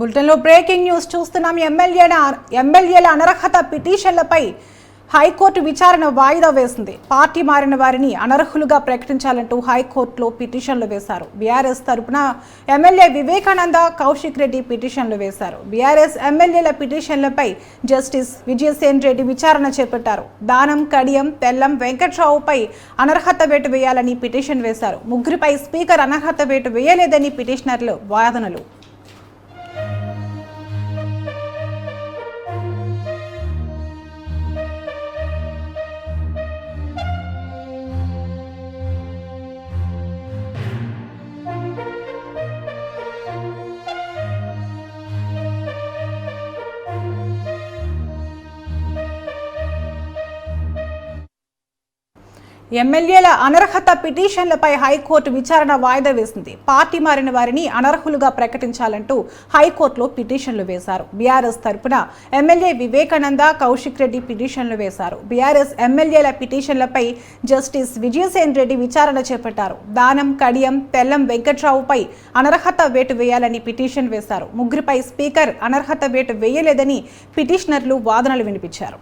బులెటిన్లో breaking news చూస్తున్నాం. ఎమ్మెల్యేల అనర్హత పిటిషన్లపై హైకోర్టు విచారణ వాయిదా వేసింది. పార్టీ మారిన వారిని అనర్హులుగా ప్రకటించాలంటూ హైకోర్టులో పిటిషన్లు వేశారు. బీఆర్ఎస్ తరపున ఎమ్మెల్యే వివేకానంద, కౌశిక్ రెడ్డి పిటిషన్లు వేశారు. బీఆర్ఎస్ ఎమ్మెల్యేల పిటిషన్లపై జస్టిస్ విజయసేన్ రెడ్డి విచారణ చేపట్టారు. దానం, కడియం, తెల్లం వెంకట్రావుపై అనర్హత వేటు వేయాలని పిటిషన్ వేశారు. ముగ్గురిపై స్పీకర్ అనర్హత వేటు వేయలేదని పిటిషనర్లు వాదనలు. ఎమ్మెల్యేల అనర్హత పిటిషన్లపై హైకోర్టు విచారణ వాయిదా వేసింది. పార్టీ మారిన వారిని అనర్హులుగా ప్రకటించాలంటూ హైకోర్టులో పిటిషన్లు వేశారు. బీఆర్ఎస్ తరపున ఎమ్మెల్యే వివేకానంద, కౌశిక్ రెడ్డి పిటిషన్లు వేశారు. బీఆర్ఎస్ ఎమ్మెల్యేల పిటిషన్లపై జస్టిస్ విజయసేన్ రెడ్డి విచారణ చేపట్టారు. దానం, కడియం, తెల్లం వెంకట్రావుపై అనర్హత వేటు వేయాలని పిటిషన్ వేశారు. ముగ్గురిపై స్పీకర్ అనర్హత వేటు వేయలేదని పిటిషనర్లు వాదనలు వినిపించారు.